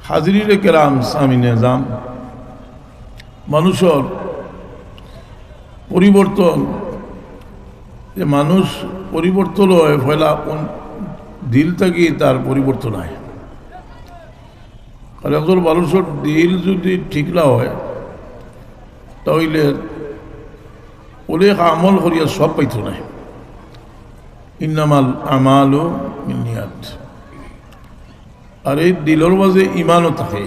হাজিরিনে কেরাম সামি নিজাম মানুষের পরিবর্তন যে মানুষ পরিবর্তন হয় ফেলা দিল থাকি তার পরিবর্তন হয়। আর একজন মানুষের দিল যদি ঠিক না হয় তাহলে অনেক আমল করিয়া সব পাইত না। ইন্নামাল আমালু বিন্নিয়াত। আর এই দিলের মাঝে ইমানও থাকে।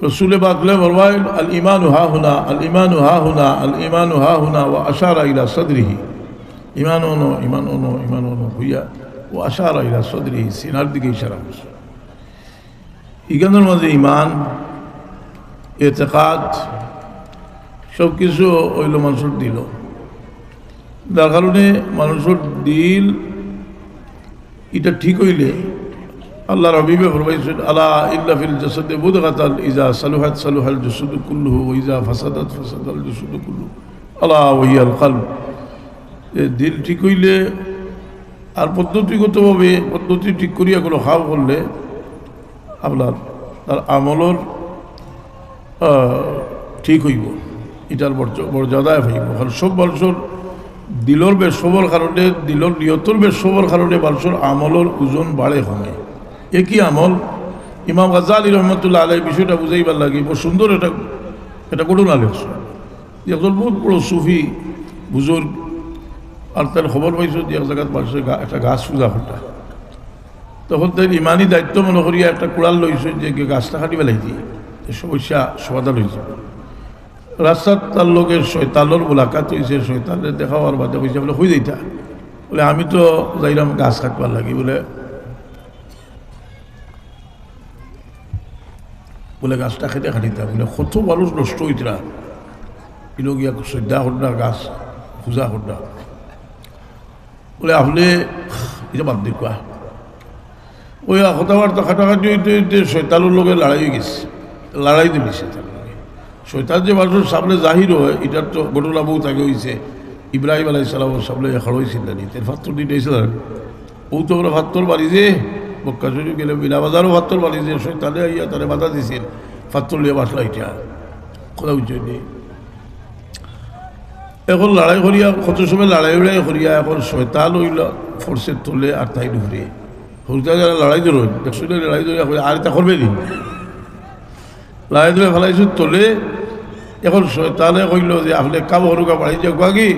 রসুলে বাকলে বলবেন আল ইমানু হা হুনা আল ইমানু হা হুনা আল ইমানু হা হুনা ও আশারা ইলা সদরিহি। ইমান ওনো ইমান ওনো ইমান ওনো হইয়া ও আশারা ইলা সদরিহি, সিনার দিকে ইশারা করছে। ইগানের মাঝে ইমান, এতেকাদ সব কিছু হইল মানুষের দিল। যার কারণে মানুষের দিল এটা ঠিক হইলে আল্লাহর হাবিবে ফরমাইছেন আলা ইল্লা ফিল জাসাদি মুদগাতান ইজা সালুহাত সালুহাল জাসাদু কুল্লুহু ওয়া ইজা ফাসাদাত ফাসাদাল জাসাদু কুল্লুহু আলা ওয়াহিয়াল কলব। দিল ঠিক হইলে আর পদ্ধতিগতভাবে পদ্ধতি ঠিক করিয়া কোনো খাও করলে আপনার তার আমলর ঠিক হইব, এটার মর্যাদায় হইব। কারণ সব মানুষের দিলর বেশ সবর কারণে দিলর নিয়তর বেশ সবর কারণে মানুষের আমলর ওজন বাড়ে কমে। একই আমল ইমাম গাজ্জালী রহমতুল্লাহ আলাইহি বিষয়টা বুঝাইবার লাগে বড় সুন্দর এটা করুন আলোচনা। একজন বহুত বড় সুফি বুজুর্গ, আর তার খবর পাইছো যে এক জায়গায় মানুষের একটা গাছ পূজা করতা, তখন তার ইমানি দায়িত্ব মনে করিয়া একটা কুড়াল লইছে যে গাছটা কাটি পেলাই দিয়ে সমস্যা সমাধান হয়েছে। রাস্তার তার লোকের শয়তানোর মোলাকাত হয়েছে, শয়তানের দেখা হওয়ার বাদে হয়েছে বলে হয়ে যাইতা বলে আমি তো যাইলাম গাছ কাটবার লাগি বলে গাছটা খেতে খাটিতাম বলে কত মানুষ নষ্ট হইতরা এলো গিয়া শ্রদ্ধা হন্ডা গাছ পূজা হন্ডা বলে আপনি এটা বাদ দিকা ওই কথাবার্তা খাটাখাটি হইতে হইতে শয়তানোর লোকে লড়াই হয়ে গেছে, লড়াই দিয়েছে তার লোকে। শয়তান যে মানুষের সামনে জাহির হয় এটার তো ঘটনা বহুত আগে হয়েছে। ইব্রাহিম আলাইহিস সালামের সামনে খাড় হয়েছিল না তের ফাত্তর দিতে এসেছিলেন ও তো ওরা ফাত্তর বাড়িছে মক্কা শরীফ গেলে বিনা বাজারও ফাত্তর বাড়িছে। শয়তানে আইয়া তারে বাধা দিছিল ফাত্তর লিয়ে বাসলা এটা কথা বুঝছে নি। এখন লড়াই করিয়া কত সময় লড়াই উড়াই করিয়া এখন শয়তান হইল ফোর্সের তোলে আর তাই ঢুকরে হরিতা যারা লড়াই ধরুন দেখছো লড়াই ধরে আর এটা করবে নি লড়াই ধরে ফেলাইছো তোলে। এখন শয়তানে কইল যে আপনি কাম হরুকা বাড়ি যাও কি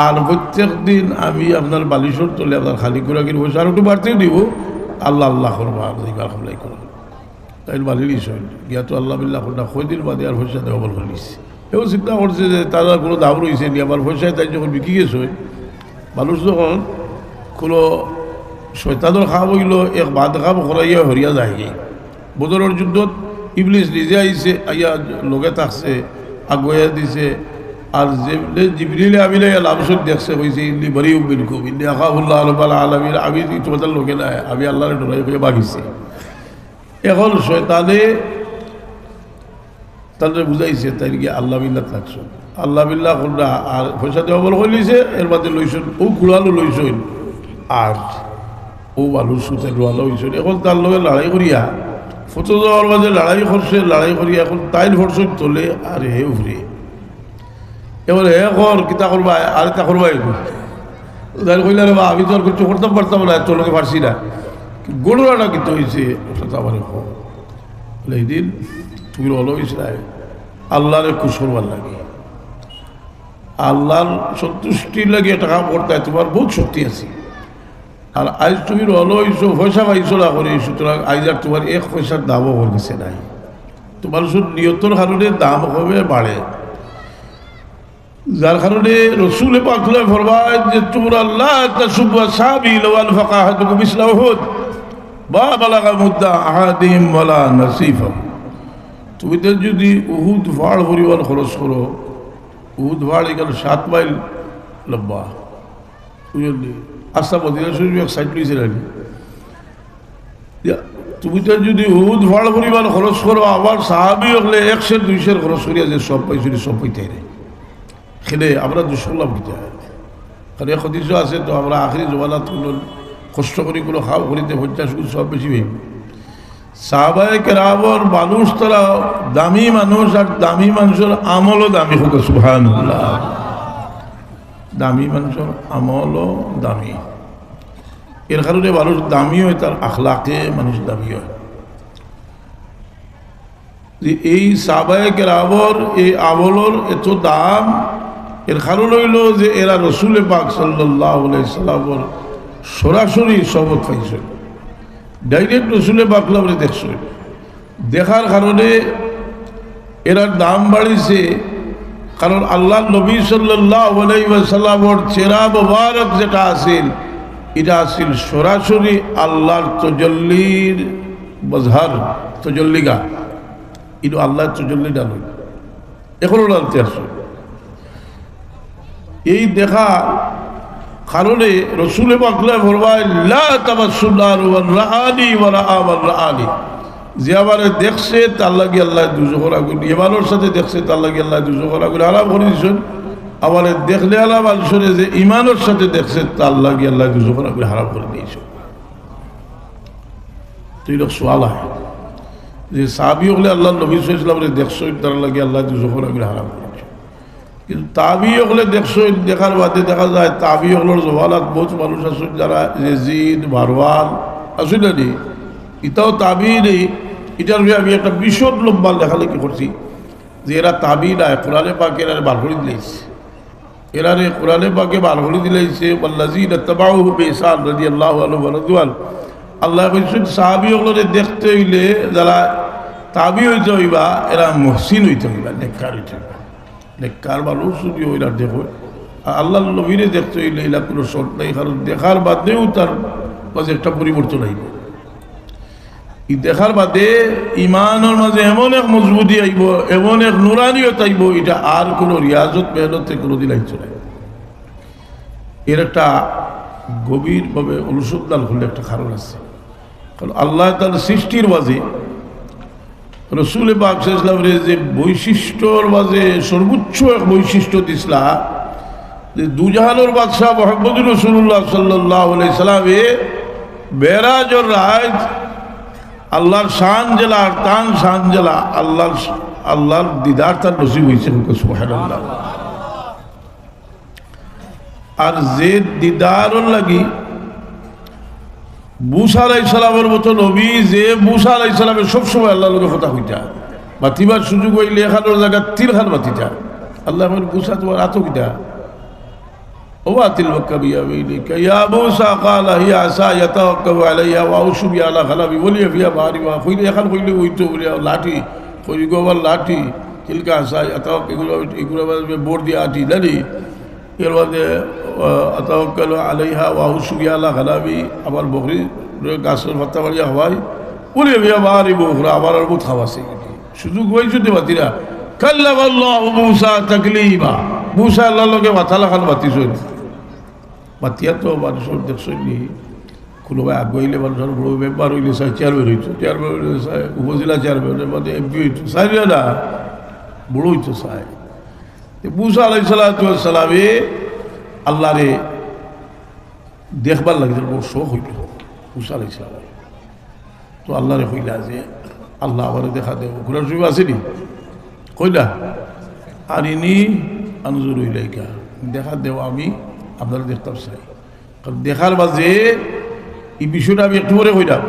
আর প্রত্যেক দিন আমি আপনার বালিশর তোলে আপনার খালি করে কিনবো আর একটু বাড়তেও দিব আল্লাহ আল্লাহ করবো আর এইবার হামলাই করবো তাই বালি নিস গিয়া তো আল্লাহ বিল্লাহ করনা কয়দিন বাদে আর পয়সা দেওয়া বল নিস। এও চিন্তা করছে যে তারা কোনো দাম রয়েছে নি আমার পয়সায় তাই যখন বিকি গেছে মানুষ যখন কোনো শয়তানের খাম হইল এক বাদ খাম করাইয়া হরিয়া যায় বদরের যুদ্ধত ইবলিস নিজে আইছে আইয়া লগে থাকছে আগুয়া দিছে আর যে জিবরিলে আমিলে লাভসুদ দেখছে হয়েছে ইন্দি বরি বিলকুম ইন্দি আকাবুল্লাহ আলবাল আলমীর আমি তোমাদের লোকে নাই আমি আল্লাহরে ডরাই হয়ে বাগিছে। এখন শয়তানে তাদের বুঝাইছে তাই কি আল্লাহ বিল্লাহ থাকছো আল্লাহ বিল্লাহ করনা আর পয়সা দেওয়া বল হইলিছে এর বাদে লইছেন ও কুড়ালো লইছেন আর ও আলু সুতে রোয়ালো হয়েছেন। এখন তার লগে লড়াই করিয়া ফটো যাওয়ার মাঝে লড়াই করছে লড়াই করিয়া এখন তাইল ফরসই তোলে আর হে উফরে এবার হে কর কিতা করবা আর তা করবা তাই কইলে রে বা আমি তো আর কিছু করতে পারতাম না তোর লোকে পারছি না গোড়াটা কিন্তু হয়েছে ওটা আমার বলে এই দিন তুমি হলো হয়েছে আল্লাহরে খুশ করবার লাগে আল্লাহর সন্তুষ্টির লাগে টাকা করতে তোমার বহুত শক্তি আছে। আর আজ তুমি রলো হইছো পয়সা পাইছো না করে সুতরাং আজ আর তোমার এক পয়সার দামও বলছে নাই। তোমার শুধু নিয়তর কারণে দাম হবে বাড়ে, যার কারণে রসুলে পাকলে ফরমায় যে তোমরা আল্লাহ তাসুবু সাবিল ওয়াল ফাকাহাতুকুম মিসলা উহুদ বা বালাগা মুদ্দা আহাদিম ওয়ালা নাসিফা। তুমি তো যদি উহুদ ভাড় পরিমাণ খরচ করো, উহুদ ভাড় এখানে 7 মাইল লম্বা বুঝলি আস্তা মদিনা শরীফ এক সাইড লইছে না তুমি তো যদি উহুদ ভাড় পরিমাণ খরচ করো আবার সাহাবি হলে 100-200 খরচ করিয়া যে সব পাইছি সব পাইতে খেলে আমরা দুষ্কর্লাম দিতে হয়। কারণ এক হদিস আছে তো আমরা আখরি জমানাত কোনো কষ্ট করি কোনো খাও করিতে 50 গুণ সব বেশি হইব সাহাবায়ে কেরামর মানুষ তারা দামি মানুষ, আর দামি মানুষের আমলও দামি হোক সুবহানাল্লাহ। দামি মানুষের আমলও দামি, এর কারণে মানুষ দামি হয়, তার আখলাকে মানুষ দামি হয়। এই সাহাবায়ে কেরামর এই আমলর এত দাম, এর কারণ হইল যে এরা রসুল পাক সাল্লাল্লাহু আলাইহি সাল্লামের সরাসরি সহবত পাইছে, ডাইরেক্ট রসুল পাক লাভরে দেখছে। দেখার কারণে এরার দাম বাড়িছে, কারণ আল্লাহ নবী সাল্লাল্লাহু আলাইহি ওয়াসাল্লামের চেহারা মুবারক যেটা আছিল, এটা আছিল সরাসরি আল্লাহর তজল্লির মজহার, তজল্লিগা। এটা আল্লাহর তজল্লি ডাল এখনো ডালতে আসে। এই দেখা কারণে রসুল পাকলা ফরমায় লা তামাসসুন্নার ওয়া রাআনি ওয়া রাআ ওয়া রাআনি, যে আমারে দেখছে তার লাগি আল্লাহ দুজখর আগুন, ইমানের সাথে দেখছে তার লাগি আল্লাহ দুজখর আগুন আরাম করে দিয়েছেন। আমারে দেখলে আলা মানুষরে যে ইমানের সাথে দেখছে তার লাগি আল্লাহ দুজখর আগুন হারাম করে দিয়েছে। তো এটা সওয়াল হয় যে সাহাবী হলে আল্লাহ নবী সাল্লাল্লাহু আলাইহি ওয়াসাল্লাম দেখছো তার লাগি আল্লাহ দুজখর আগুন হারাম করে, কিন্তু তাবি হলে দেখছো দেখার বাদে দেখা যায় তাবি হলোর জওয়ালাত বহুত মানুষ আছে যারা ইয়াজিদ মারওয়ান আসলে নেই, এটাও তাবি নেই। এটার আমি একটা বিশদ লম্বা লেখালেখি করছি যে এরা তাবি না, কোরআনে পাকে এরা বার করে দিলেছে, এরা কোরআনে পাকে বার করে দিলেছে ওয়াল্লাযীনা তাবাউহু বিইহসান রাদিয়াল্লাহু আনহু ওয়া রাদওয়ান। আল্লাহ কইছেন সাহাবী হলে দেখতে হইলে যারা তাবি হইতে হইবা এরা মুহসিন হইতে হইবা, নেককার হইতে হইবা। নেককার মানুষ যদি ওইরা দেখো, আল্লাহ নবীরে দেখতে হইলে এলা কোনো শর্ত নাই, কারণ দেখার বাদেও তার মাঝে একটা পরিবর্তন আইব। এই দেখার বাদে ইমানের মাঝে এমন এক মজবুতি আইব, এমন এক নুরানিয়ত আইব, এটা আর কোনো রিয়াজত মেহনতে কোনোদিন আইছে না। এর একটা গভীরভাবে অনুসন্ধান করলে একটা কারণ আছে, কারণ আল্লাহ তার সৃষ্টির মাঝে রসুল পাক সাল্লাল্লাহু আলাইহি ওয়াসাল্লামের যে বৈশিষ্ট্যর মাঝে সর্বোচ্চ এক বৈশিষ্ট্য দিসলা, যে দুজাহানের বাদশাহ মুহাম্মদুর রাসূলুল্লাহ সাল্লাল্লাহু আলাইহি সাল্লামে মেরাজের রাত আল্লাহর শান জেলা আর তান শান জেলা আল্লাহর দিদার তার নসিব হয়েছে, সুবহানাল্লাহ। আর যে দিদারর লাগি মুসা আলাইহিস সালামের মতো নবী, যে মুসা আলাইহিস সালামের সবসময় আল্লাহর লগে কথা কইতা, বাতিবার সুযোগ হইলে এখানোর জায়গা তীরখান বাতিতা। আল্লাহ বলেন মুসা তোমার আতো কিটা ওয়াতিল ওয়াকাবিয়া বাইলিকা ইয়া মুসা ক্বালা হিয়া আসা ইয়াতাওয়াক্কাবু আলাইহা ওয়া আউশু বি আলা খালাবি ওলিয়া ফিয়া বারি ওয়া কইলে এখান কইলে ওইতো বলে লাঠি কই গোবার লাঠি তিলকা আসা ইয়াতাওয়াক্কাবু এগুলো বোর দিয়া আটি লালি এর মধ্যে আতাওয়াক্কালু আলাইহা ওয়া আউশু বি আলা খালাবি, আমার বকরি গাছের পাতা বাড়িয়া হওয়াই ওলিয়া ফিয়া বারি বকরা আমার আর বহুত খাওয়াছে সুযোগ হয়েছে বাতিরা। কাল্লামাল্লাহু মুসা তাকলিমা, মুসা আল্লাহর লগে মাথা লাগান বাতিছেন। বাতিয়া তো মানুষের দেখছনি কোনোবাই আগুয়াইলে মানুষের বড় মেম্বার হইলে চাই চেয়ারম্যান হইতো, চেয়ারম্যান হইলে চাই উপজেলা চেয়ারম্যান, মানে এমপি হইতো, চাই না বড় হইতো চাই। মুসা আলাইহিস সালামে আল্লাহরে দেখবার লাগে বড় শখ হইল মুসা আলাইহিস সালাম। তো আল্লাহরে কইলা যে আল্লাহ আমার দেখা দেব, ঘোরার সুযোগ আসেনি, কইলা আর ইনি আনজুর ইলাইকা, দেখা দেও আমি আপনারা দেখতাম চাই। কারণ দেখার মাঝে এই বিষয়টা আমি একটু পরে কইলাম,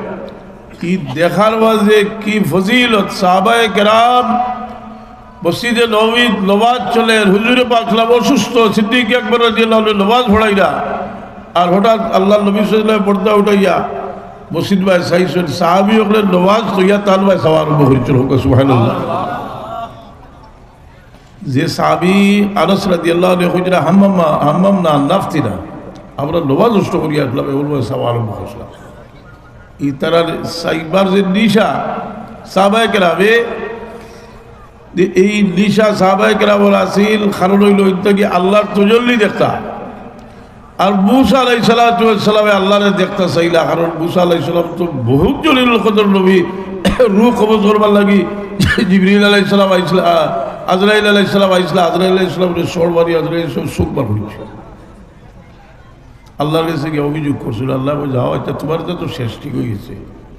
কি দেখার মাঝে কি ফজিলত। সাহাবায়ে কেরাম মসজিদে নববীত নমাজ চলে, হুজুরে পাক সাল্লাল্লাহু অসুস্থ, সিদ্দিক আকবর রাদিয়াল্লাহু আনহু নমাজ পড়াইরা, আর হঠাৎ আল্লাহ নবী সাল্লাল্লাহু আলাইহি ওয়াসাল্লাম পর্দা উঠাইয়া মসজিদ ভাই চাইছেন, সাহাবী হলে নমাজ তৈয়া তাল ভাই সওয়া আরম্ভ করেছিল, সুবহানাল্লাহ। যে সাহাবী আনাস রাদিয়াল্লাহু আনহু কইরা হাম্মাম না নাফতি না, আমরা নমাজ নষ্ট করিয়া আসলাম, এমন ভাই সওয়া আরম্ভ করলাম। এই তারার সাইবার যে নিশা সাহাবায়ে কেরামে, এই নিশা সাহাবায়ে কেরামের আসিল কারণ হইল কি আল্লাহর তাজাল্লি দেখতা। আর মুসা আলাইহিস সালামে আল্লাহরে দেখতা চাইলা, কারণ মুসা আলাইহিস সালাম তো বহুত জলিলুল কদর নবী, রূহ কবজ করবার লাগি জিবরিল আলাইহিস সালাম আইসলা, আজরাইল আলাইহিস সালাম আইসলা, আজরাইল আলাইহিস সালামের সরবারি আজরাইল সব সুখ বার হইছে। আল্লাহর কাছে গিয়ে অভিযোগ করছিল, আল্লাহ যাও, আচ্ছা তোমার তো শেষ ঠিক হয়ে গেছে,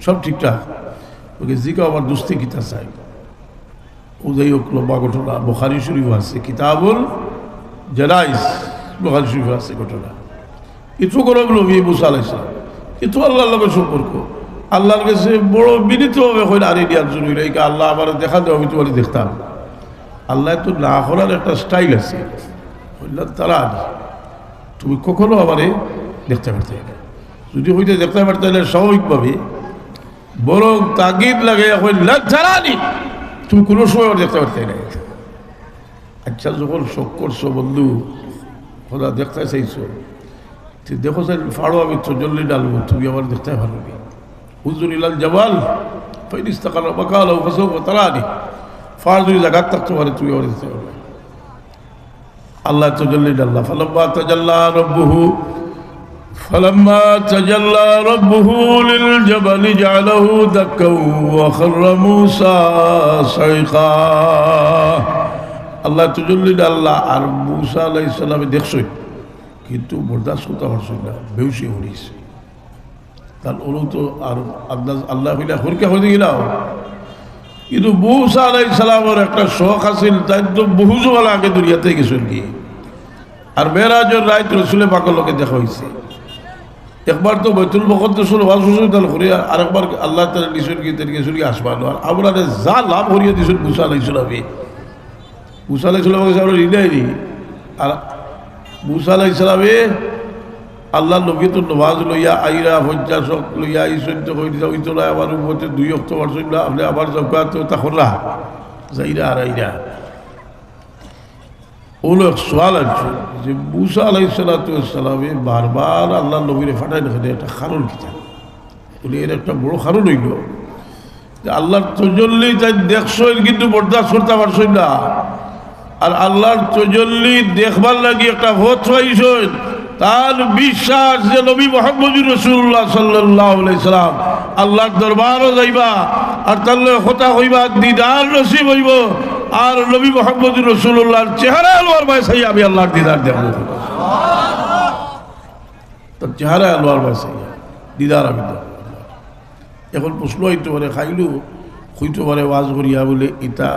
সব ঠিকঠাক, ওকে জিকা আমার দুস্তি কিতা চাই ও যাই হোক লম্বা ঘটনা বুখারী শরীফ আছে কিতাবুল জানাইজ বুখারী শরীফ আছে ঘটনা কিছু করব নবী মুসা আলাইহিস সালাম কিন্তু আল্লাহর লগে সম্পর্ক আল্লাহর কাছে বড় বিনীতভাবে কইল আরে দিয়ার জন্য এইকা আল্লাহ আমার দেখা দাও আমি তোমাকে দেখতাম আল্লাহ তো না করার একটা স্টাইল আছে বললেন তারা তুমি কখনো আমারে দেখতে পারতে না যদি হইতে দেখতে পারতে না স্বাভাবিকভাবে বরং তাগিদ লাগে লানি তুমি কোনো সময় দেখতে পারতে না আচ্ছা যখন শোক করছো বন্ধু খোদা দেখতে চাইছো দেখো স্যার ফাড়ো আমি চজল্লি ডালবো তুমি আমার দেখতে পারবি হুজুর ইলাল জামাল ফাইনিস্তাকাল বাকাল ফাসাউ তারানি ফাড় দুই জায়গা থাকতে পারে তুমি আমার দেখতে পারবে আল্লাহ তজল্লি ডাল্লাহ فلما تجلى ربه للجبل جعله دكا وخر موسى صعقا আল্লাহ তজল্লি ডাল্লাহ আর মুসা আলাইহিস সালাম দেখছই কিন্তু বরদাস্ত করতে পারছই না বেউসি হইছে তার ওলো তো আর আল্লাহ হইলা হরকে হইতে গেলাও কিন্তু মুসা আলাইহিস সালামের একটা শখ আছিল তাই তো বহু যুগ আগে দুনিয়াতে গেছেন কি আর মেরাজের রাত রাসূল পাকের লগে দেখা হইছে একবার তো বাইতুল মুকদ্দাস ওয়াজ হুজুর করে আরেকবার আল্লাহ তাআলা দিছেন কি তের গেছিল আসমান আর আমরা যা লাভ করিয়ে দিছেন মুসা আলাইহিস সালামে মুসা আলাইহিস সালামের কাছে আমরা রিলাই আর মুসা আলাইহিস সালামে আল্লাহ নবী তো নমাজ লইয়া আইরা হজ্জা শক লইয়া আইসন তো কই দিও তো আমার উপরে 2 ওয়াক্ত পড়ছেন না আপনি আবার যাকাত তাখরা যাইরা আর আইরা ওলো এক সওয়াল আছে যে মুসা আলাইহিস সালামে বারবার আল্লাহ নবীরে ফাটাই দেখে একটা কারণ কি বলে এর একটা বড় কারণ হইল যে আল্লাহর তজল্লি তাই দেখছই কিন্তু বরদাস্ত করতে পারছই না আর আল্লাহর তজল্লি দেখবার লাগি একটা হত হইছই তার বিশ্বাস যে নবী মুহাম্মদুর রাসূলুল্লাহ সাল্লাল্লাহু আলাইহি সাল্লাম আল্লাহর দরবারও যাইবা আর তার লগে কথা হইবা দিদার নসিব হইব আর নবী মুহাম্মদুর রাসূলুল্লাহর চেহারা আলোয়ার বাসাই আমি আল্লাহর দিদার দেখব তার চেহারা আলোয়ার বাসাই দিদার আমি দেখব এখন প্রশ্ন হইতে পারে খাইলু হইতে পারে ওয়াজ করিয়া বলে এটা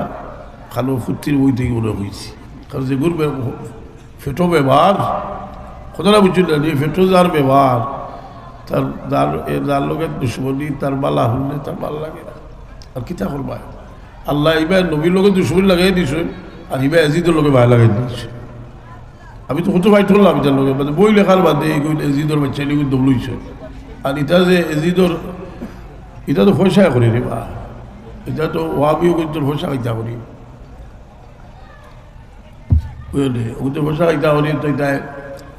খালো ফুটির বইতে মনে হয়েছে কারণ যে গুরবে ফেটো ব্যবহার কতটা বুঝছিল যে ফেটো যার ব্যবহার তার যার লোকের দুশ্মনী তার বালা হলে তার ভাল লাগে না আর কিতা করবা আল্লাহ এবার নবীর লোকের দুশ্মনী লাগাই দিছেন আর এবার এজিদের লোকে ভাই লাগাই দিয়েছে আমি তো কত ভাই ধরলাম এটার লোকে মানে বই লেখার বাদে এইগুলো এজিদর বাচ্চা এগুলো দবলইছে আর এটা যে এজিদর এটা তো পয়সা করি রে বা এটা তো ওয়াবিও কিন্তু পয়সা খাইতা করি বুঝলে ওদের পয়সা খাইতা করি তো এটা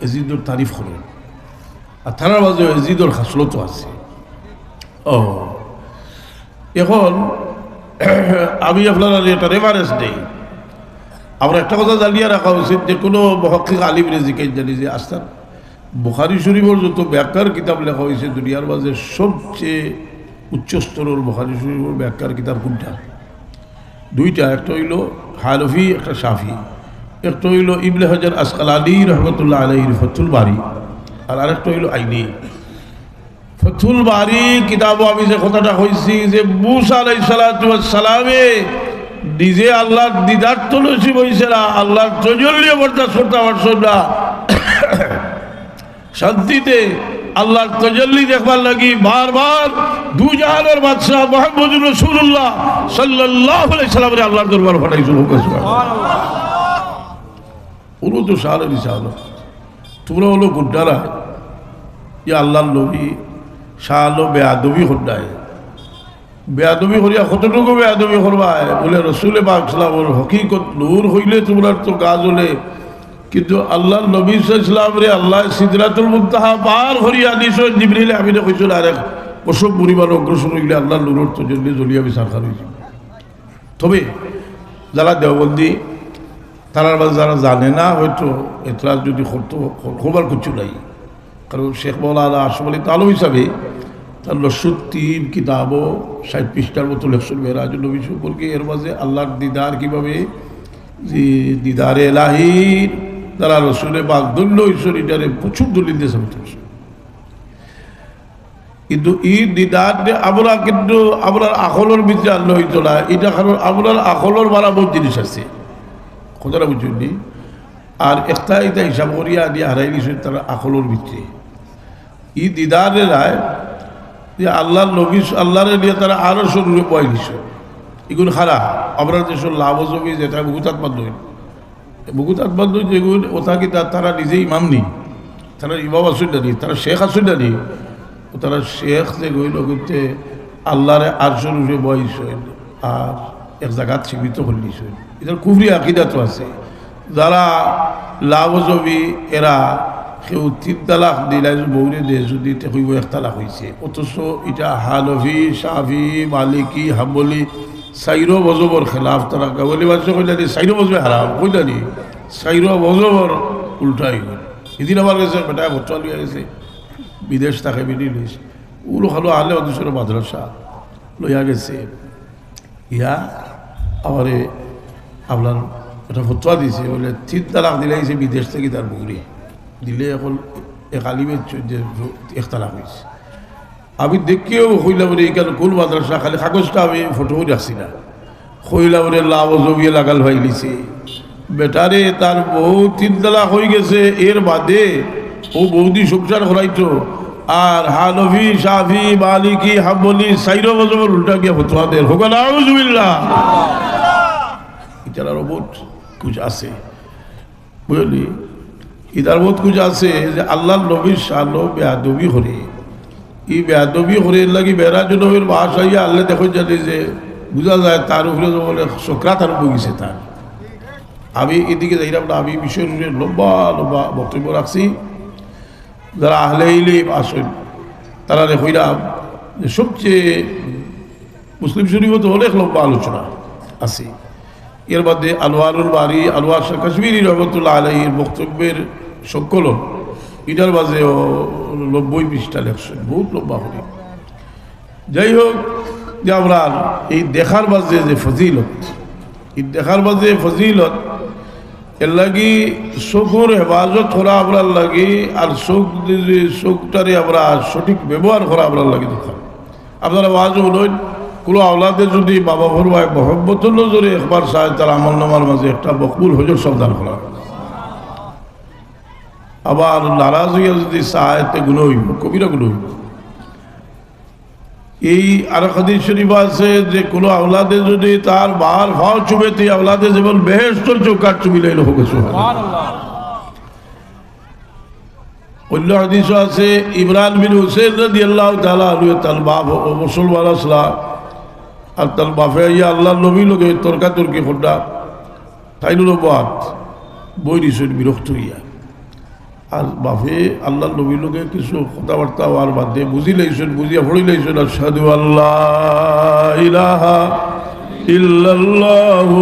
এজিদর তারিফ করে আর থানার মাঝে এজিদর খাসলতো আছে ও এখন আমি আপনার একটা রেফারেন্স নেই আমরা একটা কথা জানিয়ে রাখা উচিত যে কোনো মহক্কিক আলিম রেজিকে জানি যে আস্তান বুখারী শরীফের যত ব্যাখ্যার কিতাব লেখা হয়েছে দুনিয়ার মাঝে সবচেয়ে উচ্চস্তরের বুখারী শরীফের ব্যাখ্যার কিতাব কোনটা দুইটা একটা হইল হানফি একটা শাফি একটা হইল ইবনে হাজার আসকালানী রহমতুল্লাহ আলাইহির ফাথুল বারী আর আরেকটা হইল আইনি ফাথুল বারী কিতাবও আমি যে কথাটা কইছি যে মুসা আলাইহিস সালাতু ওয়াস সালামে নিজে আল্লাহর দিদার তো নসিব হইছে না আল্লাহর তাজাল্লি বরদাস্ত করতে পারছেন না শান্তিতে আল্লাহর তাজাল্লি দেখবার লাগি বারবার দু জাহানের বাদশাহ মুহাম্মদুর রাসূলুল্লাহ সাল্লাল্লাহু আলাইহি সাল্লামের আল্লাহর দরবার পাঠাইছিল সুবহানাল্লাহ তো সালের ইসালত তোমরা হলো গুড্ডারা ইয়া আল্লাহর নবী শাহালো বেয়াদবি হড্ডায় বেয়াদবি করিয়া কতটুকু বেয়াদবি করবা বলে রসুল পাক সাল্লামের হকিকত নূর হইলে তোমরা তো কাজ হলে কিন্তু আল্লাহর নবী সাল্লাল্লাহু আলাইহি আল্লাহ সিদরাতুল মুনতাহা পার করিয়া দিছো জিবরিল আমিনে কইছিল আরেক অসব পরিবার অগ্রসর হইলে আল্লাহর নূরের তজল্লি জ্বলিয়া বিচার হইছে তবে যারা দেওবন্দি তারার মাঝে যারা জানে না হয়তো এতরাজ যদি খবর কিছু নাই কারণ শেখ মৌলানা আশরাফ আলী তালু হিসাবে তার ৩ কিতাবও ৬০ পৃষ্ঠার মতো লেখছেন মেরাজ নবী সম্পর্কে এর মাঝে আল্লাহর দিদার কীভাবে যে দিদারে এলাহির তারা রসুলের বাগদণ্ড ঈশ্বর এটারে প্রচুর দলিল দিয়ে সাবিত করছে কিন্তু ই দিদার আমরা কিন্তু আপনার আখলের ভিতরে আনলে হইতো না, এটা কারণ আপনার আখলের বারাবর জিনিস আছে, কথাটা বুঝলি। আর একটা এটা হিসাব করিয়া দিয়ে হারাই দিয়েছেন তারা আখলের ভিতরে। ই দিদারে রায় যে আল্লাহর নবী আল্লাহরে নিয়ে তারা আরো শরীরে বয় দিছে, এগুলো খারাপ। আমরা দেশের লাভ জমি যেটা মুগুতাত বান্ধব, মুগুতাত বান্ধব যেগুলো ওটা কি তারা নিজেই ইমাম নি, তারা ইমাম আসুন না নি, তারা শেখ আসুন না নি, তারা শেখ যে গইল করতে আল্লাহরে আর শরীরে বয়সেন আর এক জায়গাত সীমিত করে দিয়েছেন। এদের কুফরি আকিদা তো আছে। যারা লাভ জমি এরা কেউ 3 তালাক দিলাই বৌরে দিয়ে যদি হইব 1 তালাক হয়েছে, অথচ এটা হানফি শাফি মালিকি হাম্বলি 4 মজহবর খেলাফ। তারা গাবলি বাচ্চা কইলানি 4 মজবে হারাম, কইলানি 4 মজহবর উল্টাই গেল। এদিন আমার কাছে বেটা ভর্তা লিয়ে গেছে, বিদেশ থাকে বিদেশ, ওগুলো খালো আলে অদূষণ মাদ্রাসা লইয়া গেছে। ইয়া আমারে আপনার একটা ফতোয়া দিয়েছে, বলে 3 তালাক দিলাইছে বিদেশ থেকে তার বউরে দিলে এখন এক আলিমের যে 1 তালাক হয়েছে। আমি দেখিও হইলা বলে এইখানে কোন মাদ্রাসা, খালি কাগজটা আমি ফটো রাখছি না, হইলা বলে লাভ জমিয়ে লাগাল ভাই লিছে বেটারে তার বউ 3 তালাক হয়ে গেছে, এর বাদে ও বৌদি সংসার করাইতো। আর হানফি শাফি মালিকি হাম্বলি 4 মজহবের উল্টা গিয়া ফতোয়া দেয়, হোক নাউজুবিল্লাহ। এটার বহুত কুছ আছে বুঝলি, ইদার বহুত কুছ আছে যে আল্লাহর নবীর শানো বেয়াদবি করে, ই বেয়াদবি করে লাগি বেড়াজ নবীর ভাষাইয়া আল্লাহ দেখো জানি যে বোঝা যায় তার উপরে বলে সকরাত আরম্ভ গেছে তার। আমি এদিকে যাইলাম না, আমি বিষয়ের লম্বা লম্বা বক্তব্য রাখছি। যারা আহলে ইলম আসেন তারা হইলাম যে সবচেয়ে মুসলিম শরীফ তো অনেক লম্বা আলোচনা আছে। এর মধ্যে আনোয়ারুল বারি আনোয়ার শাহ কাশ্মীরি রহমতুল্লাহ আলাইহির বক্তব্যের সংকলন, এটার মাঝে 90 পৃষ্ঠা লেখছেন, বহুত লম্বা হলি। যাই হোক, যে আমরা এই দেখার মাঝে যে ফজিলত, এই দেখার মাঝে ফজিলত এর লাগি চোখের হেফাজত করা আপনার লাগে, আর চোখটারে আমরা সঠিক ব্যবহার করা আপনার লাগে দরকার। আপনারা আওয়াজ বলেন কোনো আওলাদে যদি বাবা ভরবায় মহব্বতের নজরে একবার চায়, তার আমল নামার মাঝে একটা মকবুল হজর সাবধান করা। আবার নারাজ হইয়া যদি চায় তে গুণ হইব, কবিরা গুণ হইব। এই আর হাদিস শরীফ আছে যে কোনো আওলাদে যদি তার বার ভাও চুবেতে আওলাদে যেমন বেহেশতর চৌকাট চুবিলেন হোক। অন্য হাদিস আছে ইমরান বিন হুসেন রাদিয়াল্লাহু তাআলা আনহু তার বাপ মুসলমান আসলা, আর তার বাপে ইয়া আল্লাহর নবী লোকে তর্কাতর্কি খোড্ডা তাইনুর বাদ বই দিছেন বিরক্ত হইয়া। আর বাপে আল্লাহর নবী লোকে কিছু কথাবার্তা হওয়ার বাদে বুঝি লাইছেন, বুঝিয়া পড়ি লাইছেন আশহাদু আল্লাহ ইলাহা ইল্লাল্লাহু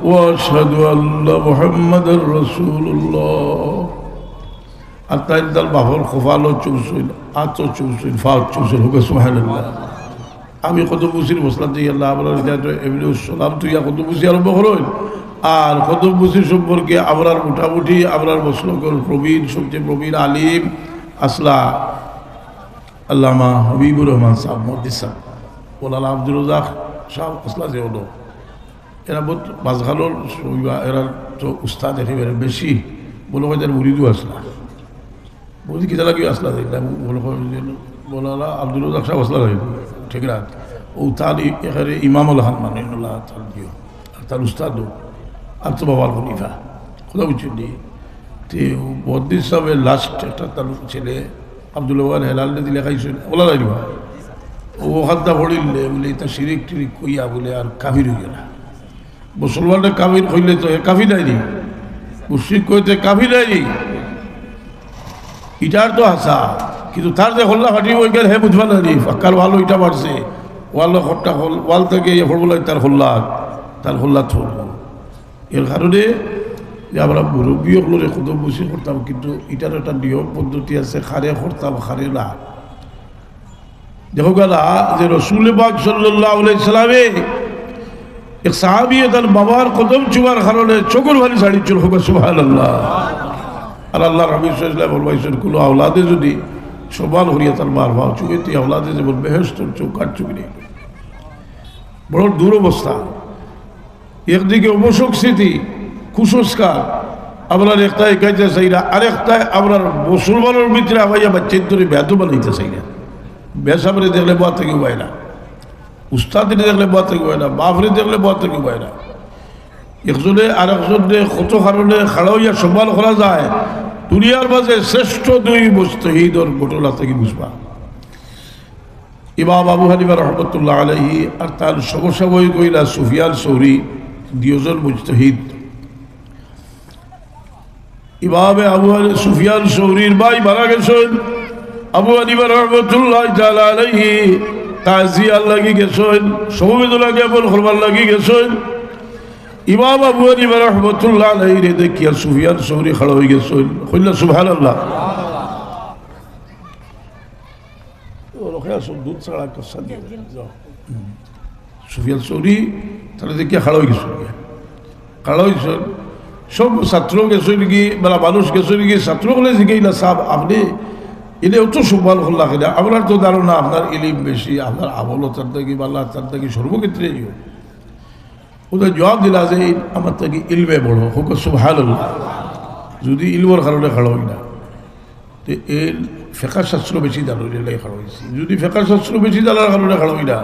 ওয়া আশহাদু আন্না মুহাম্মাদার রাসূলুল্লাহ। আর তাই তার বাপর খোফালো চুমসইল, আতো চুমসইল, ফাও চুমসইল, হোক সুবহানাল্লাহ। আমি কত বুঝির মশলা দিয়ে আল্লাহ আপনার এমনি সালাম তুইয়া কত বুঝি আরম্ভ করুন। আর কত বুঝি সম্পর্কে আপনার মোটামুটি আপনার মসলকর প্রবীণ, সবচেয়ে প্রবীণ আলিম আসলা আল্লামা হবিবুর রহমান সাহেব মহদিস সাহেব, ওলালা আব্দুল রাজাক সাহেব আসলা যে হলো, এরা বহুত মাঝখানোর এরা তো উস্তাদ একেবারে বেশি বলে হয় মুরিদু আসলা, বলছি কিতা লাগি আসলা দেখলাম বলালা আব্দুল রাজাক সাহেব আসলা ঠিক রাত ও তার এখানে ইমামুল হান মানে তার দিও আর তার উস্তাদও আর তো বাবার খলিফা কথা বুঝছেন। তো মহদিস সাহেবের লাস্ট একটা তার ছেলে আব্দুল ওয়ার হেলালে দিলে খাইছেন বলা যাইবা ও হাতটা পড়িলে বলে তা শিরিক টিরিক কইয়া বলে আর কাফির হইয়া না। মুসলমানরা কাফির হইলে তো কাফি নাইনি, মুশরিক কইতে কাফি নাইনি, ইটার তো হাসা। কিন্তু তার যে হল্লা ফাটিব ওইখানে হে বুঝবা না নি ফাঁকার ভালো ইটা বাড়ছে ওয়াল হট্টা হল ওয়াল থেকে হলগুলাই তার হল্লা থরব। এর কারণে যে আমরা মুরব্বী হলরে খুদ বসে করতাম, কিন্তু এটার একটা নিয়ম পদ্ধতি আছে, খারে করতাম খারে না। দেখো গেলা যে রসুল পাক সাল্লাল্লাহু আলাইহি সাল্লামে এক সাহাবী তার বাবার কদম চুমার কারণে চোখের ভালি ছাড়ি চল হোক সুবহানাল্লাহ। আর আল্লাহ রাবি সাল্লাল্লাহু আলাইহি ওয়াসাল্লাম কোনো আওলাদে যদি সবাল হরিয়া তার মার ভাও চুকে তুই আওলাদে যেমন বেহেস্তর চৌকার চুকি নেই বড় দূর অবস্থা একদিকে অবসক স্মৃতি কুসংস্কার আপনার একটাই খাইতে চাই না আরেকটাই আপনার মুসলমানের ভিতরে আমাইয়া বাচ্চা ধরে ব্যাধ বানাইতে চাই না বেসামরে দেখলে বাদ থেকে উপায় না উস্তাদি দেখলে বাদ থেকে উপায় না বাপরে দেখলে বাদ থেকে উপায় না একজনে আর একজনে কত কারণে খাড়া হইয়া সম্মান করা যায় দুনিয়ার মাঝে শ্রেষ্ঠ দুই মুজতাহিদর ঘটনা থেকে বুঝবা ইমাম আবু হানিফা রহমতুল্লাহ আলাইহি আর তার সমসাময়িক হইলা সুফিয়ান সৌরি দুইজন মুজতাহিদ ইমামে আবু সুফিয়ান সৌরির ভাই মারা গেছেন আবু হানিফা রহমতুল্লাহ তাআলা আলাইহি তাজিয়ার লাগি গেছেন সমবেদনা জ্ঞাপন করবার লাগি গেছেন ইমাম আবু হানিফা রহমতুল্লাহ আলাইহি রে দেখিয়া সুফিয়ান সৌরি খাড়া হয়ে গেছেন কইলা সুবহানাল্লাহ দুধ ছাড়া কষা দিয়ে সুফিয়ান সৌরি তাহলে দেখিয়া খাড়া হয়ে গেছেন খাড়া হয়েছেন সব ছাত্র গেছেন কি মানে মানুষ গেছেন কি ছাত্র বলে জিজ্ঞাসা সাহেব আপনি এলে অত সুফল করলা কিনা আপনার তো ধারণা আপনার ইলিম বেশি আপনার আমলও তার থেকে বাল্লা তার থেকে সর্বক্ষেত্রে ওদের জবাব দিলা যে আমার থেকে ইলমে বড় হোক সুবহানাল্লাহ যদি ইলমর কারণে খাড়া হই না তো এর ফেকা শাস্ত্র বেশি জানো এলাই খাড়া হয়েছি যদি ফেকা শাস্ত্র বেশি জানার কারণে খাড়া হই না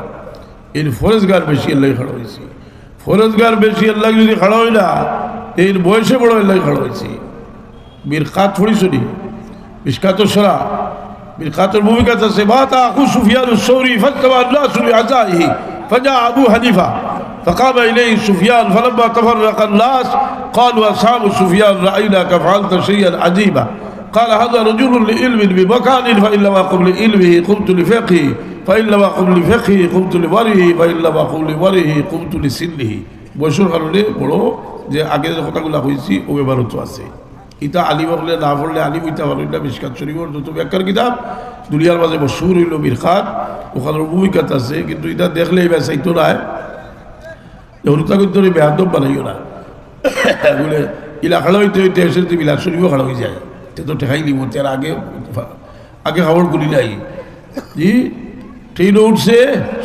এর ফরেজগার বেশি এলাই খাড়া হয়েছি ফরেজগার বেশি আল্লাহ যদি খাড়া হই না এর বয়সে বড় এলাই খাড়া হয়েছি মিরকাত পড়িছনি মিশকাতুস সরা মিরকাতুর ভূমিকা আছে মাতা আখু সুফিয়ান আস-সৌরি ফাতবা الناس بعزائه فجاء ابو حنيفه فقام اليه سفيان فلما تفرق الناس قالوا اصحاب سفيان رايناك فعلت شيئا عجيبا قال هذا رجل لعلم بمكان فان لم اقم لعلمه قمت لفقهه فان لم اقم لفقهه قمت لورعه فان لم اقم لورعه قمت لسنه বয়সের কারণে বড় যে আগে যে কথাগুলো হয়েছি ও ব্যবহার তো আছে ইটা আলিম হলে না পড়লে আলিম হইতে পারল না মিশকাত শরীফের যত ব্যাখ্যার কিতাব দুনিয়ার মাঝে মশহুর হইল মিরকাত ওখানের ভূমিকাত আছে কিন্তু এটা দেখলে এবার চাইতো না হরুতা কিন্তু বেহাদব বানাইও না বলে ইলা খাড়া হইতে হইতে এসে বিলাস শরীফও খাড়া হয়ে যায় তে তো ঠেকাই নিব তার আগে আগে খাবার করি নাই জি ট্রেন উঠছে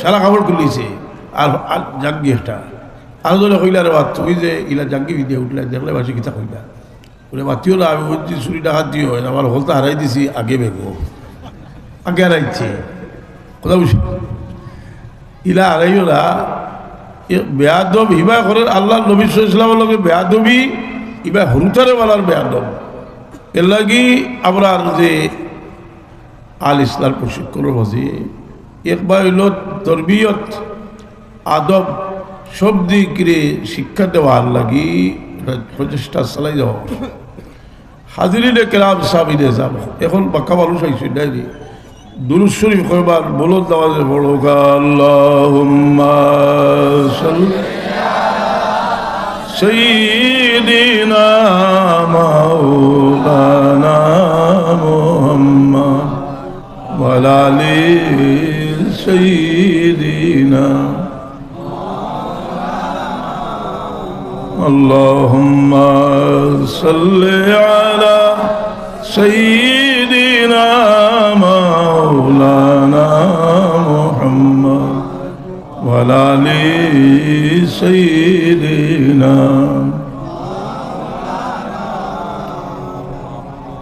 সারা খাবার খুলিছে আর জাঙ্গি একটা আরো জনে কইলা রে বাদ তুই যে ইলা জাঙ্গি ভিডিও উঠলে দেখলে বাসি কিতা কইলা বলে মাতিও না আমি বলছি চুরি টাকা দিও আমার হলতা হারাই দিছি আগে বেগো আগে হারাইছে কথা বুঝি ইলা হারাইও না বেয়াদব হিবা করেন আল্লাহ নবী ইসলামের লগে বেয়াদবি ইবা হরুতারে বলার বেয়াদব এর লাগি আমরা যে আল ইসলাম প্রশিক্ষণের মাঝে একবার হইল তরবিয়ত আদব সব দিকে শিক্ষা দেওয়ার লাগি প্রচেষ্টা চালাই যাওয়া হাজিরিনে কেরাম সাবিনে যাব এখন বাক্কা মানুষ আইসি ডাইনি দুরূদ শরীফ কয়বার বলদ নামাজে পড়ো আল্লাহুম্মা সাল্লি সাইয়্যিদিনা মাওলানা মুহাম্মদ ওয়া আলা আলি সাইয়্যিদিনা اللهم صل على سيدنا مولانا محمد وعلى آل سيدنا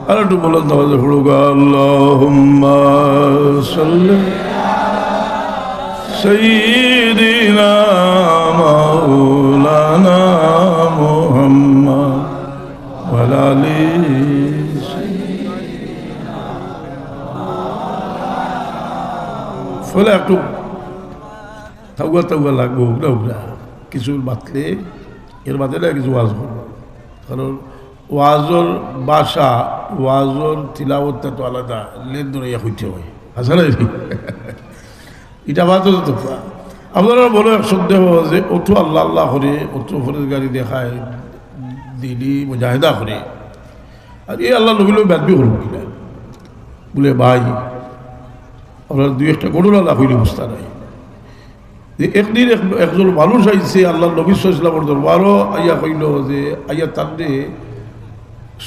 আরেকটু বলুন তাহলে পড়ুগা আল্লাহুম্মা সাল্লি সাইয়্যিদিনা মাওলানা মুহাম্মদ ওয়া আলা আলি সাইয়্যিদিনা ফলে একটু তাওয়া লাগবো উগলা কিছু বাতলে এর বাদে না কিছু ওয়াজ করবো কারণ ওয়াজর বাসা ওয়াজর তিলাওয়াতটা তো আলাদা লেন দরিয়া হইতে হয় আসলে এটা বাদ তো আপনারা বলে সন্দেহ যে অত আল্লাহ আল্লাহ করে অত ফরেজ গাড়ি দেখায় দিদি মুজাহিদা করে আর এই আল্লাহ নবীল ব্যাধবি করবো কিনা বলে ভাই আপনার দুই একটা ঘটনা না হইলে বুঝতে নাই যে একদিন একজন মানুষ আইছে আল্লাহ নবী সাল্লাল্লাহু আলাইহি দরবারও আইয়া কইল যে আইয়া তান্ডে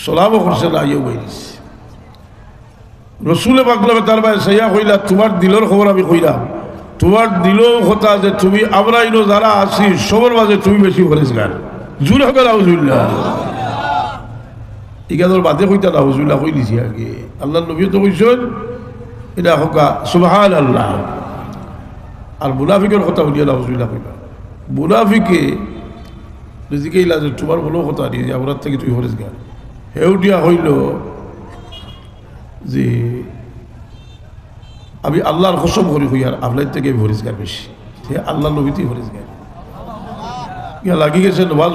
সলামও করছে না আইয়াও বাইরিছে রসুলে পাকলামে তার ভাই সাইয়া কইলা তোমার দিলের খবর আমি কইলাম, তোমার দিলেও কথা যে তুমি আমরা ইনো যারা আছি সবার মাঝে তুমি বেশি পরেজগার। জুড়ে হবে নাউজুবিল্লাহ। ইগাদর বাদে কইতা নাউজুবিল্লাহ কই দিছি আগে। আল্লাহ নবী তো কইছেন এটা হোকা সুবহানাল্লাহ। আর মুনাফিকের কথা বলিয়া নাউজুবিল্লাহ কইবা। মুনাফিকে রিজিকে ইলা যে তোমার বলো কথা নিয়ে যে আমরা থেকে তুই পরেজগার, হেউটিয়া হইল যে আমি আল্লাহর কসম করি হইয়ার আপনার থেকে আমি পরেজগার বেশি। সে আল্লাহ নবীতেই পরেজগার। ইয়া লাগি গেছে নমাজ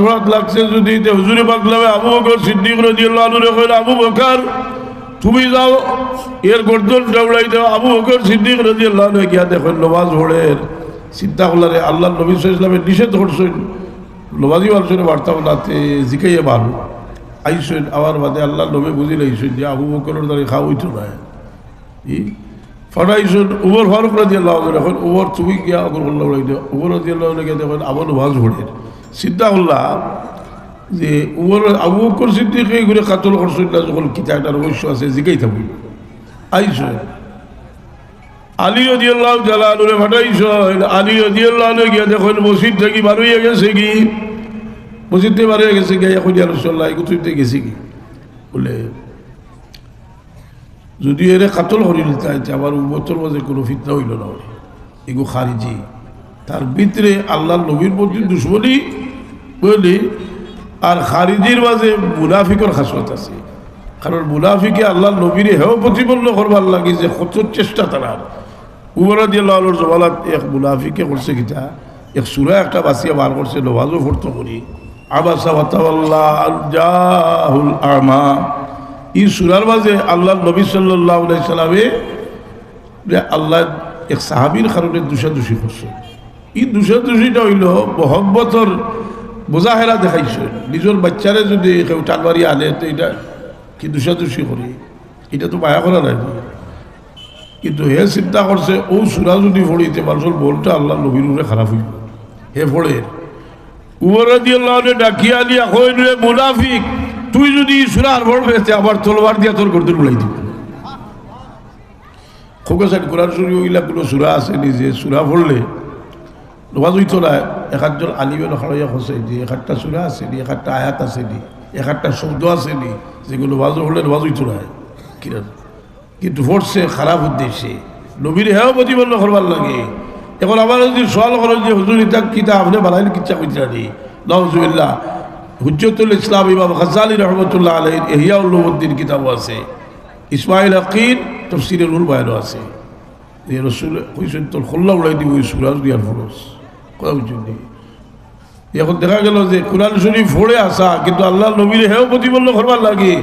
পড়াত লাগছে যদি হুজুরে পাকলামে আবু বকর সিদ্দিক রাদিয়াল্লাহু আনহু কইলা আবু বকর তুমি যাও এর গর্দন ডাউলাই দাও। আবু বকর সিদ্দিক রাদিয়াল্লাহু আনহু গিয়া দেখেন নমাজ পড়েন, চিন্তা করলেন আল্লাহ নবী সাল্লাল্লাহু আলাইহি ওয়াসাল্লামের নিষেধ করছেন নমাজি মানুষের বার্তা বলাতে জিকাইয়ে ভালো আইসেন। আমার বাদে আল্লাহ নবী বুঝি লাইছেন যে আবু বকরের দ্বারা খাওয়া হইতো না। ফটাইছেন উমর ফারুক রাদিয়াল্লাহু আনহু। এখন উমর তুমি গিয়া আগর বললাম উমর রাদিয়াল্লাহু আনহু গিয়া দেখেন আবার নমাজ পড়েন। চিন্তা করলাম যে উমর আবু বকর সিদ্দিক ঘুরে কাতল করছেন না যখন কিতা একটা রহস্য আছে জিকাই থাকবে। আইসেন আলী রাদিয়াল্লাহু তাআলা আনহুরে ফাটাইছেন। আলী রাদিয়াল্লাহু আনহু গিয়া দেখেন মসজিদ থেকে বার হইয়া গেছে কি, মসজিদ থেকে বার হয়ে গেছে গিয়া এখন ইয়া রাসূলুল্লাহ এগুতে গেছে কি বলে যদি এরে কাতল করিল তাইতে আমার উম্মতের মাঝে কোনো ফিতনা হইল না। এগু খারিজি তার ভিতরে আল্লাহ নবীর প্রতি দুশ্মনী বলি আর খারিজির মাঝে মুনাফিকর খাসলত আছে। কারণ মুনাফিকে আল্লাহ নবীরে হেও প্রতিপন্ন করবার লাগে যে কত চেষ্টা তার। উমর রাদিয়াল্লাহু আনহুর জমানাত এক মুনাফিকে করছে কিতা এক সূরা একটা বাসিয়া বার করছে নমাজও পড়তে করি আবাসা ওয়া তাওয়াল্লা আন জাহুল আমা। এই সূরার মাঝে আল্লাহ নবী সাল্লাল্লাহু আলাইহি সাল্লামে আল্লাহ এক সাহাবীর কারণে দুষাদুষি করছে। এই দুষাদুষিটা হইল মহব্বতর বোঝাহেরা দেখাইছে। নিজের বাচ্চারে যদি কেউ টানবারি আনে তো এটা কি দুষাদুষি করি, এটা তো মায়া করা নাই। কিন্তু হে চিন্তা করছে ও সূরা যদি পড়িতে মানুষের বলটা আল্লাহ নবীর উপরে খারাপ হইল। হে পড়ে উমর রাদিয়াল্লাহু আনহু ডাকিয়া দিয়া কইল রে মুনাফিক তুই যদি সূরার পড়বে আবার তলোয়ার দিয়া তোর গর্দন উড়াই দিব। খোকাসাইড কোরআন শরীফ ওইলা কোনো সূরা আছে নি যে সূরা পড়লে নমাজ হইতো না। এক একজন আলিমে নখাড়াইয়া খসে যে এক একটা সূরা আছে নি, এক একটা আয়াত আছে নি, এক একটা শব্দ আছে নি যেগুলো নমাজ পড়লে নমাজ হইতো না। কিন্তু পড়ছে খারাপ উদ্দেশ্যে নবীর হেও প্রতিপন্ন করবার লাগে। এখন আমার যদি সওয়াল করেন যে হুজুর ইতা কিতা আপনি বানাইলে কিচ্ছা কইতে পারি নাউজুবিল্লাহ। হুজ্জতুল ইসলাম ইমাম গাজ্জালী রহমতুল্লাহ আলাইহির ইহয়া উলুমুদ্দিন কিতাবও আছে, ইসমাইল আকির তাফসীরে নূর বায়ানও আছে। যে রাসূল কইছেন তোর খোল্লা উড়াই দিব এই সূরা দিয়ার ফরজ কথা বুঝছেন। এখন দেখা গেল যে কোরআন শরীফ পড়ে আসা কিন্তু আল্লাহ নবীর হেও প্রতিপন্ন করবার লাগে।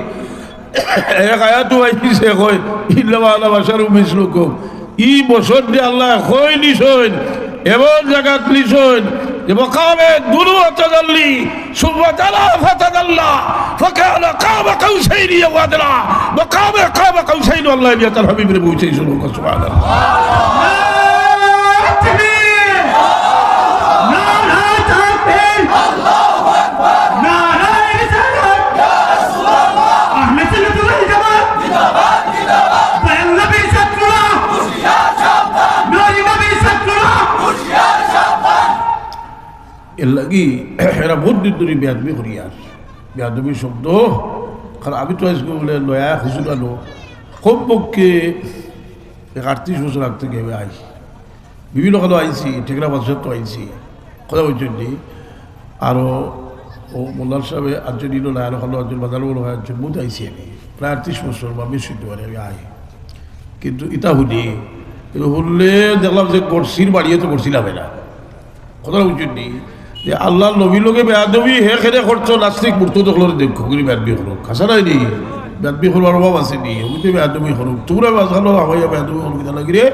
এক আয়াতও আইছে কয় ইল্লা আনা বাশারুম মিসলুকুম। ই বছর দিয়ে আল্লাহ কই নিছেন এমন জায়গাত নিছেন যে মাকামে দুরু তাদাল্লি সুবহা তাআলা ফাতাদাল্লা ফাকানা কাবা কাউসাইনি ওয়া আদনা মাকামে কাবা কাউসাইনি আল্লাহ তাআলা হাবিবের পৌঁছেছেন। সুবহানাল্লাহ। এর লাগি এরা বহুত দিন ধরে বেয়াদবি করি আর বেয়াদবি শব্দ। কারণ আমি তো আজকে বলে নয়া হুজুর আনো কমপক্ষে 38 বছর আগ থেকে আমি আইছি, বিভিন্ন কথা আইছি, ঠেকরা বাজার তো আইছি কথা বলছেন। আরও ও মোল্লার সাহেব আটজন ইলো না আরো ভালো একজন বাজার বড় হয় একজন বুধ আইছি আমি প্রায় 38 বছর বা বেশি হইতে পারে আমি আই। কিন্তু ইটা শুনি কিন্তু শুনলে দেখলাম যে গড়শির বাড়িয়ে তো করছিলাম না কথা বুঝছেন যে আল্লাহ নবীর লোকে বেয়াদবি হে খেলে করছো নাস্তিক মূর্ত দেখলোর দেখো কিন্তু বেয়াদবি করো খাসা নাই নি বেয়াদবি করবার অভাব আছে নি ওগুলো বেয়াদবি করো তোমরা বাজানো আমায় বেয়াদবি করো কিনা লাগি রে